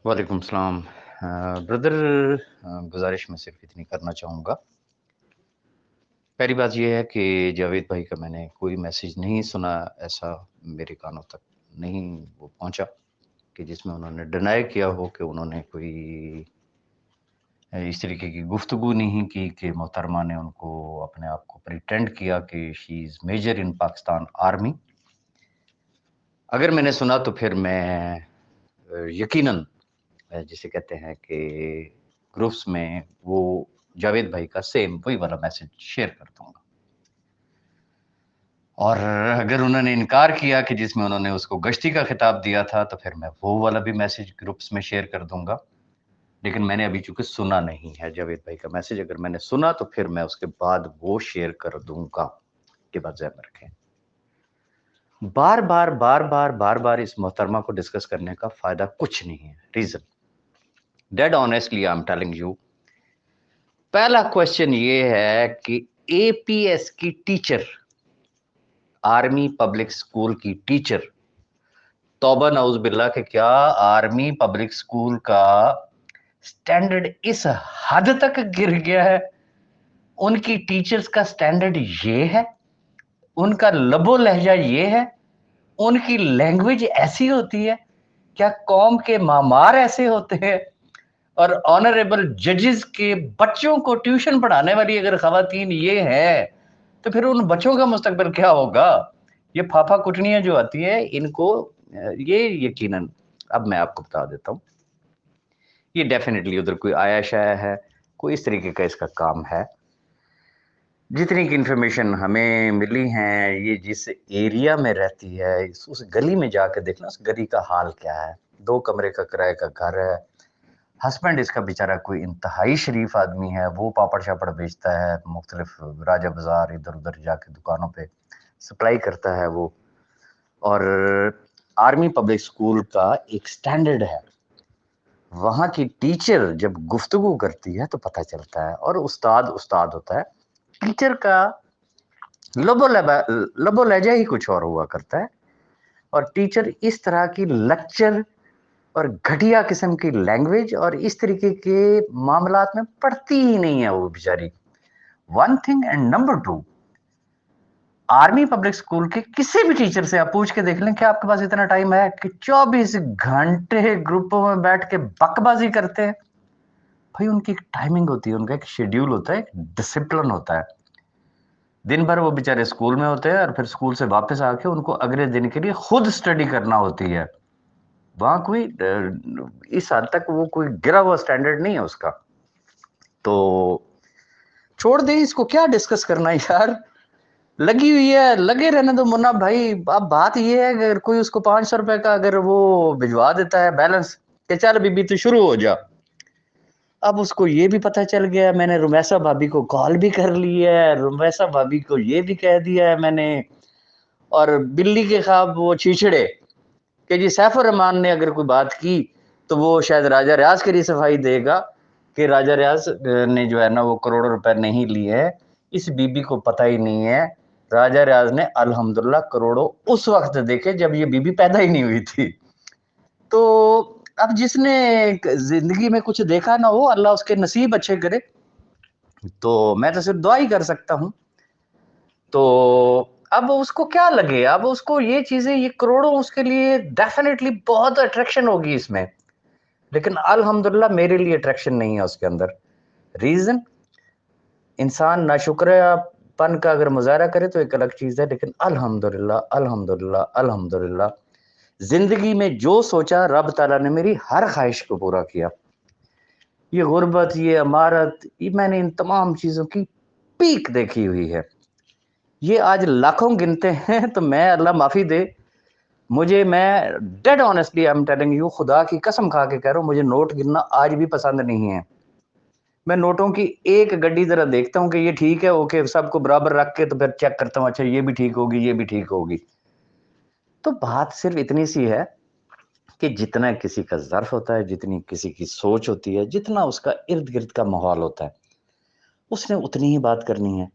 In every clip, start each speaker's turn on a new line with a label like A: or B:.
A: वालेकुम सलाम। ब्रदर, गुज़ारिश मैं सिर्फ़ इतनी करना चाहूँगा। पहली बात ये है कि जावेद भाई का मैंने कोई मैसेज नहीं सुना, ऐसा मेरे कानों तक नहीं वो पहुँचा कि जिसमें उन्होंने डिनाई किया हो कि उन्होंने कोई इस तरीके की गुफ्तगू नहीं की कि मोहतरमा ने उनको अपने आप को प्रिटेंड किया कि she is major in Pakistan army. अगर मैंने सुना तो फिर मैं यकीनन जिसे कहते हैं कि ग्रुप्स में वो जावेद भाई का सेम वही वाला मैसेज शेयर कर दूँगा। और अगर उन्होंने इनकार किया कि जिसमें उन्होंने उसको गश्ती का खिताब दिया था, तो फिर मैं वो वाला भी मैसेज ग्रुप्स में शेयर कर दूँगा। लेकिन मैंने अभी चूँकि सुना नहीं है जावेद भाई का मैसेज, अगर मैंने सुना तो फिर मैं उसके बाद वो शेयर कर दूँगा। ये बात ज़हन में रखें। बार-बार, बार-बार, बार-बार इस मोहतरमा को डिस्कस करने का फ़ायदा कुछ नहीं है। Reason dead honestly I am telling you, पहला क्वेश्चन ये है कि एपीएस की टीचर, आर्मी पब्लिक स्कूल की टीचर, तौबा नऊज़ बिल्लाह कि क्या आर्मी पब्लिक स्कूल का स्टैंडर्ड इस हद तक गिर गया है? उनकी टीचर्स का स्टैंडर्ड ये है? उनका लबो लहजा ये है? उनकी लैंग्वेज ऐसी होती है? क्या कौम के मामार ऐसे होते हैं? और ऑनरेबल जजेस के बच्चों को ट्यूशन पढ़ाने वाली अगर खवातीन ये है, तो फिर उन बच्चों का मुस्तकबिल क्या होगा? ये फाफा कुटनियाँ जो आती हैं, इनको ये यकीनन अब मैं आपको बता देता हूँ, ये डेफ़िनिटली उधर कोई आया-शाया है, कोई इस तरीके का इसका काम है। जितनी की इन्फॉर्मेशन हमें मिली है, ये जिस एरिया में रहती है, उस गली में जाके देखना उस गली का हाल क्या है। 2 कमरे का किराए का घर है। हस्बैंड इसका बेचारा कोई इंतहाई शरीफ आदमी है, वो पापड़-शापड़ बेचता है, मुख्तलिफ राजा बाज़ार इधर-उधर जाके दुकानों पे सप्लाई करता है वो। और आर्मी पब्लिक स्कूल का एक स्टैंडर्ड है। वहाँ की टीचर जब गुफ्तगू करती है तो पता चलता है, और उस्ताद उस्ताद होता है। टीचर का लबो लहजा ही कुछ और हुआ करता है, और टीचर इस तरह की लेक्चर और घटिया किस्म की लैंग्वेज और इस तरीके के मामलात में पढ़ती ही नहीं है वो बेचारी। One thing, and number two, army public school के किसी भी टीचर से आप पूछ के देख लें कि आपके पास इतना टाइम है कि 24 घंटे ग्रुपों में बैठ के बकबाजी करते हैं। भाई उनकी एक टाइमिंग होती है, उनका एक शेड्यूल होता है, एक डिसिप्लिन होता है। दिन भर वो बेचारे स्कूल में होते हैं और फिर स्कूल से वापस आके उनको अगले दिन के लिए खुद स्टडी करना होती है। वहाँ कोई इस हद तक वो कोई गिरा हुआ स्टैंडर्ड नहीं है उसका। तो छोड़ दें, इसको क्या डिस्कस करना है यार। लगी हुई है, लगे रहने दो मुन्ना भाई। अब बात ये है कि अगर कोई उसको 500 रुपए का अगर वो भिजवा देता है बैलेंस कि चल बीबी तू शुरू हो जा, अब उसको ये भी पता चल गया है, मैंने रुमैसा भाभी को कॉल भी कर ली है, रुमैसा भाभी को ये भी कह दिया है मैंने, और बिल्ली के ख्वाब वो छीछड़े कि जी सैफुर रहमान ने अगर कोई बात की तो वो शायद राजा रियाज के लिए सफाई देगा कि राजा रियाज ने जो है ना वो करोड़ों रुपए नहीं लिए हैं। इस बीबी को पता ही नहीं है, राजा रियाज ने अल्हम्दुलिल्लाह करोड़ों उस वक्त देखे जब ये बीबी पैदा ही नहीं हुई थी। तो अब जिसने जिंदगी में कुछ देखा ना हो, अल्लाह उसके नसीब अच्छे करे। तो मैं तो सिर्फ दुआ ही कर सकता हूँ। तो अब उसको क्या लगे, अब उसको ये चीजें, ये करोड़ों उसके लिए डेफिनेटली बहुत अट्रैक्शन होगी इसमें, लेकिन अल्हम्दुलिल्लाह मेरे लिए अट्रैक्शन नहीं है उसके अंदर। रीजन, इंसान नाशुक्रपन का अगर मुजाहरा करे तो एक अलग चीज है, लेकिन अल्हम्दुलिल्लाह अल्हम्दुलिल्लाह अल्हम्दुलिल्लाह जिंदगी में जो सोचा रब ताला ने मेरी हर ख्वाहिश को पूरा किया। ये गुर्बत, ये अमारत, ये मैंने इन तमाम चीजों की पीक देखी हुई है। ये आज लाखों गिनते हैं तो मैं अल्लाह माफी दे, मुझे, मैं dead honestly I am telling you, खुदा की कसम खा के कह रहा हूँ, मुझे नोट गिनना आज भी पसंद नहीं है। मैं नोटों की एक गड्डी तरह देखता हूँ कि ये ठीक है, ओके, सबको बराबर रख के तो फिर चेक करता हूँ, अच्छा ये भी ठीक होगी, ये भी ठीक होगी। तो बात सिर्फ इतनी सी है कि जितना किसी का ज़र्फ होता है, जितनी किसी की सोच होती है, जितना उसका इर्द-गिर्द का माहौल होता है, उसने उतनी ही बात करनी है।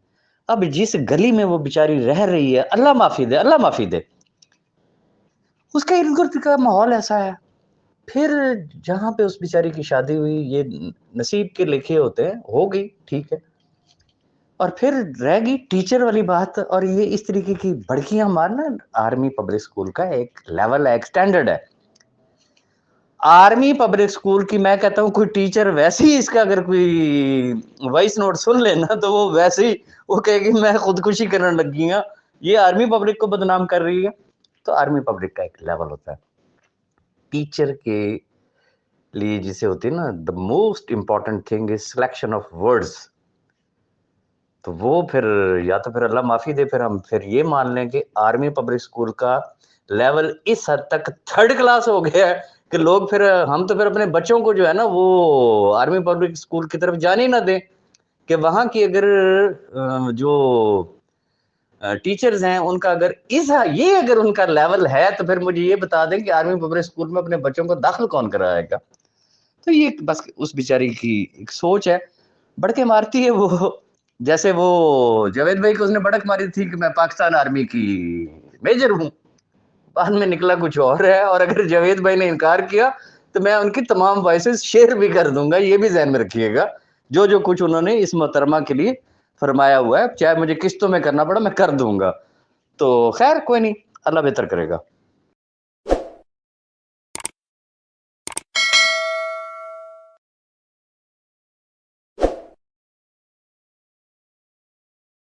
A: अब जिस गली में वो बेचारी रह रही है, अल्लाह माफ़ी दे, उसका इर्द-गिर्द का माहौल ऐसा है। پھر جہاں پہ اس بیچاری کی شادی ہوئی، یہ نصیب کے لکھے ہوتے ہیں، ہو گئی ٹھیک ہے، اور پھر رہ گئی ٹیچر والی بات. اور یہ اس طریقے کی بڑکیاں مارنا آرمی پبلک اسکول کا ایک لیول ہے، ایک سٹینڈرڈ ہے. آرمی پبلک اسکول کی میں کہتا ہوں کوئی ٹیچر ویسے ہی اس کا اگر کوئی وائس نوٹ سن لینا تو وہ ویسے ہی وہ کہے گی میں خودکشی کرنے لگی ہوں، یہ آرمی پبلک کو بدنام کر رہی ہے. تو آرمی پبلک کا ایک لیول ہوتا ہے. ٹیچر کے لیے جسے ہوتی ہے نا the most important thing is selection of words. تو وہ پھر یا تو پھر اللہ معافی دے، پھر ہم پھر یہ مان لیں کہ آرمی پبلک اسکول کا لیول اس حد تک تھرڈ کلاس ہو گیا ہے کہ لوگ پھر ہم تو پھر اپنے بچوں کو جو ہے نا وہ آرمی پبلک اسکول کی طرف جانے ہی نہ دیں کہ وہاں کی اگر جو ٹیچرز ہیں ان کا اگر یہ اگر ان کا لیول ہے تو پھر مجھے یہ بتا دیں کہ آرمی پبلک اسکول میں اپنے بچوں کو داخل کون کرائے گا. تو یہ بس اس بیچاری کی ایک سوچ ہے، بڑکے مارتی ہے وہ. جیسے وہ جاوید بھائی کو اس نے بڑک ماری تھی کہ میں پاکستان آرمی کی میجر ہوں، بعد میں نکلا کچھ اور ہے. اور اگر جاوید بھائی نے انکار کیا تو میں ان کی تمام وائسز شیئر بھی کر دوں گا، یہ بھی ذہن میں رکھیے گا. جو کچھ انہوں نے اس محترمہ کے لیے فرمایا ہوا ہے، چاہے مجھے قسطوں میں کرنا پڑا میں کر دوں گا. تو خیر کوئی نہیں، اللہ بہتر کرے گا.